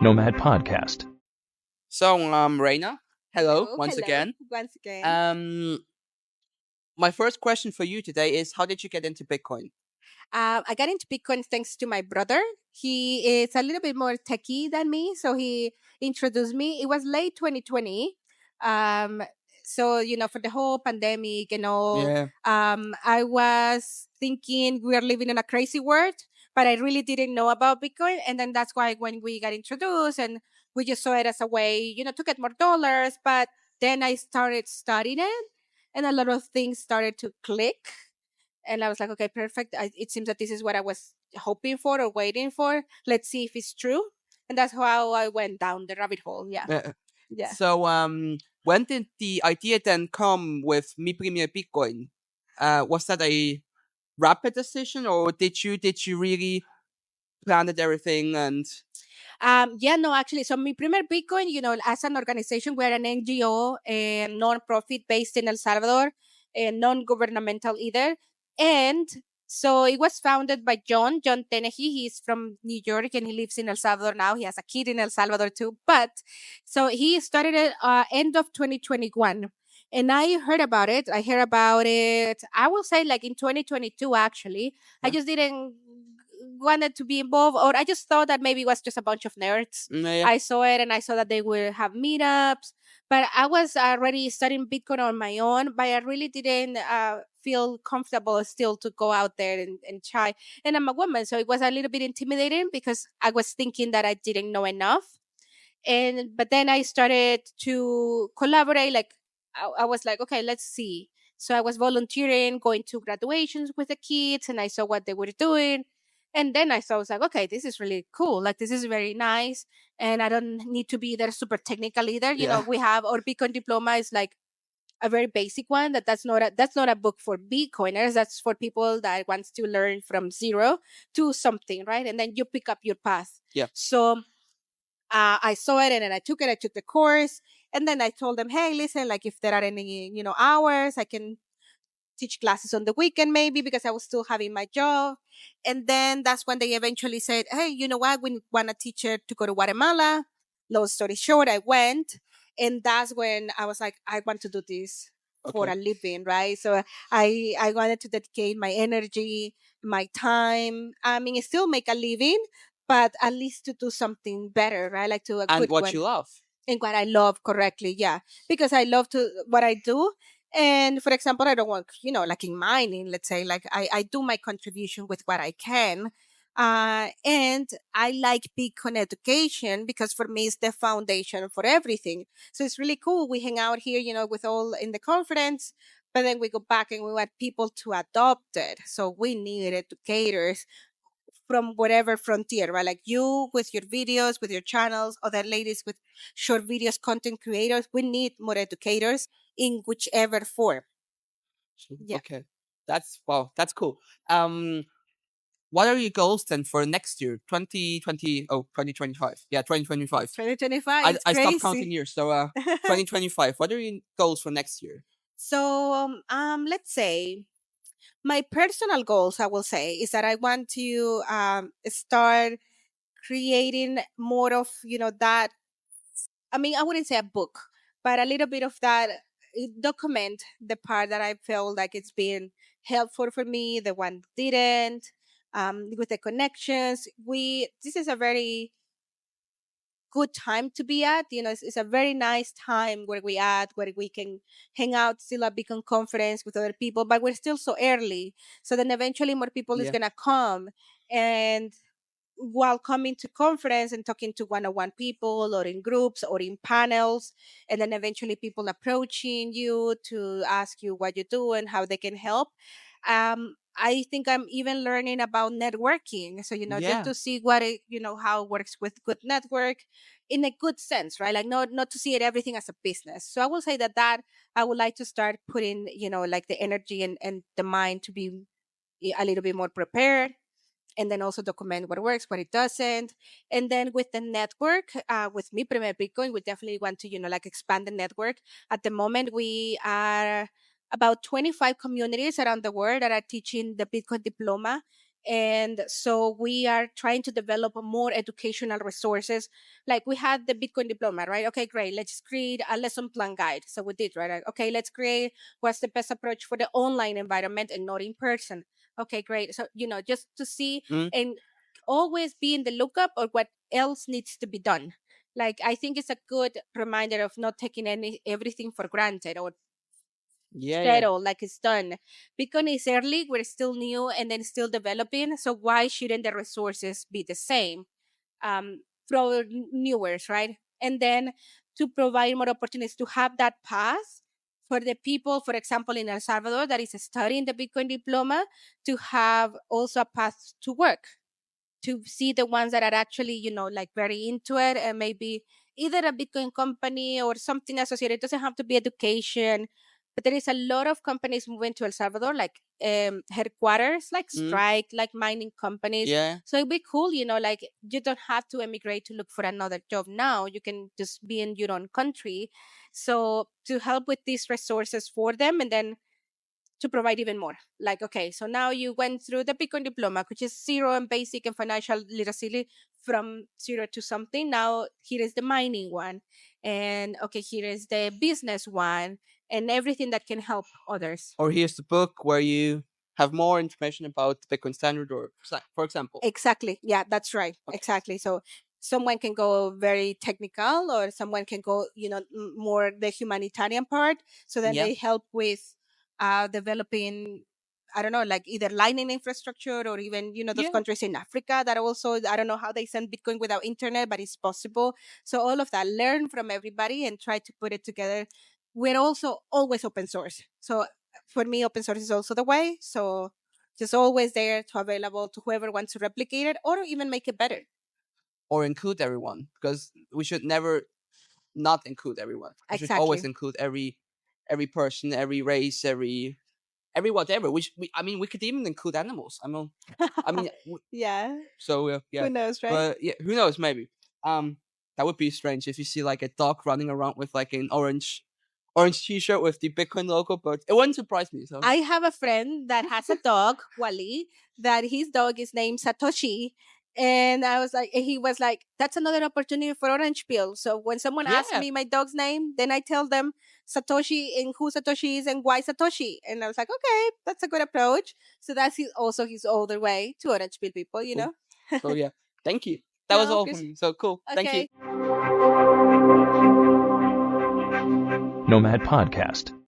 Nomad Podcast. So, Reyna, hello Hello, once hello, again. once again. Um, my first question for you today is, how did you get into Bitcoin? I got into Bitcoin thanks to my brother. He is a little bit more techie than me, so he introduced me. It was late 2020. Um, so, for the whole pandemic and all, Yeah. I was thinking we are living in a crazy world, but I really didn't know about Bitcoin. And then that's why when we got introduced and we just saw it as a way, to get more dollars. But then I started studying it and a lot of things started to click. And I was like, okay, perfect. It seems that this is what I was hoping for or waiting for. Let's see if it's true. And that's how I went down the rabbit hole. Yeah. Uh, Yeah. so, when did the idea then come with Mi Primer Bitcoin? Was that a rapid decision, or did you really plan it everything and? Yeah, no, actually. So, Mi Primer Bitcoin, as an organization, we're an NGO, a non-profit based in El Salvador, non-governmental either. And so it was founded by John Tenehi. He's from New York and he lives in El Salvador now. He has a kid in El Salvador too. But so he started it end of 2021. And I heard about it. I heard about it, I will say like in 2022, actually. I Yeah. just didn't wanted to be involved, or I just thought that maybe it was just a bunch of nerds. Yeah. I saw it and I saw that they would have meetups, but I was already studying Bitcoin on my own, but I really didn't feel comfortable still to go out there and try. And I'm a woman, so it was a little bit intimidating because I was thinking that I didn't know enough. But then I started to collaborate. Like I was like, okay, let's see. So I was volunteering, going to graduations with the kids, and I saw what they were doing. And then I was like, okay, this is really cool. Like this is very nice, and I don't need to be there super technical either. Yeah. We have our Bitcoin diploma is like a very basic one. That's not a book for Bitcoiners. That's for people that wants to learn from zero to something, right? And then you pick up your path. Yeah. So I saw it and then I took it. I took the course and then I told them, hey, listen, like if there are any, hours, I can teach classes on the weekend maybe because I was still having my job. And then that's when they eventually said, hey, you know what? We want a teacher to go to Guatemala. Long story short, I went. And that's when I was like, I want to do this for Okay. a living, right? So I wanted to dedicate my energy, my time. I mean, still make a living, but at least to do something better, right? Like to a And good what one you love? and what I love correctly. Yeah. Because I love to what I do. And for example, I don't want, like in mining, let's say, like I do my contribution with what I can. And I like Bitcoin education because for me it's the foundation for everything. So it's really cool. We hang out here, with all in the conference, but then we go back and we want people to adopt it. So we need educators from whatever frontier, right? Like you with your videos, with your channels, other ladies with short videos, content creators. We need more educators in whichever form. Yeah. Okay. That's cool. What are your goals then for next year? 2020, 2025. Yeah, 2025. 2025, I, it's I stopped counting crazy. years. So 2025. What are your goals for next year? So, let's say my personal goals, I will say, is that I want to start creating more of, that. I mean, I wouldn't say a book, but a little bit of that document the part that I felt like it's been helpful for me, the one didn't, with the connections. This is a very good time to be at. It's a very nice time where we at, where we can hang out, still a Beacon conference with other people, but we're still so early. So then eventually more people is Yeah. gonna come and while coming to conference and talking to one-on-one people or in groups or in panels, and then eventually people approaching you to ask you what you do and how they can help. I think I'm even learning about networking. So, just Yeah. to see what how it works with good network in a good sense, right? Like not to see it everything as a business. So I will say that I would like to start putting, like the energy and the mind to be a little bit more prepared and then also document what works, what it doesn't. And then with the network, with Mi Primer Bitcoin, we definitely want to, like expand the network. At the moment, we are about 25 communities around the world that are teaching the Bitcoin diploma. And so we are trying to develop more educational resources. Like we had the Bitcoin diploma, right? Okay, great. Let's create a lesson plan guide. So we did, right? Like, okay, let's create what's the best approach for the online environment and not in person. Okay, great. So, just to see Mm, and always be in the lookup of what else needs to be done. Like I think it's a good reminder of not taking everything for granted or yeah, yeah. settle like it's done. Bitcoin is early, we're still new and then still developing. So why shouldn't the resources be the same for our newers, right? And then to provide more opportunities to have that path for the people, for example, in El Salvador that is studying the Bitcoin diploma, to have also a path to work, to see the ones that are actually, like very into it, and maybe either a Bitcoin company or something associated. It doesn't have to be education, but there is a lot of companies moving to El Salvador, like headquarters, like Mm, Strike, like mining companies. yeah. So it'd be cool, like you don't have to emigrate to look for another job now. You can just be in your own country. So to help with these resources for them, and then to provide even more. Like, okay, so now you went through the Bitcoin diploma, which is zero and basic and financial literacy from zero to something. Now here is the mining one. And okay, here is the business one and everything that can help others. Or here's the book where you have more information about the Bitcoin standard, or for example. Exactly. Yeah, that's right. Okay. Exactly. So someone can go very technical or someone can go, more the humanitarian part. So then Yeah. they help with developing, I don't know, like either lightning infrastructure or even, those Yeah. countries in Africa that also, I don't know how they send Bitcoin without internet, but it's possible. So all of that, learn from everybody and try to put it together. We're also always open source. So for me, open source is also the way. So just always there to available to whoever wants to replicate it or even make it better. Or include everyone, because we should never not include everyone. We should always Exactly. include every person, every race, every whatever. I mean, we could even include animals. I mean, Yeah. so yeah. Who knows, right? But yeah, who knows? Maybe. That would be strange if you see like a dog running around with like an orange T-shirt with the Bitcoin logo, but it wouldn't surprise me. So I have a friend that has a dog, Wally, that his dog is named Satoshi. And I was like, he was like, that's another opportunity for Orange Pill. So when someone asks yeah, me my dog's name, then I tell them Satoshi and who Satoshi is and why Satoshi. And I was like, okay, that's a good approach. So that's also his older way to Orange Pill people, you cool. know? So yeah, thank you. That was No, all from Chris. me. So cool. Thank you. Okay. Nomad Podcast.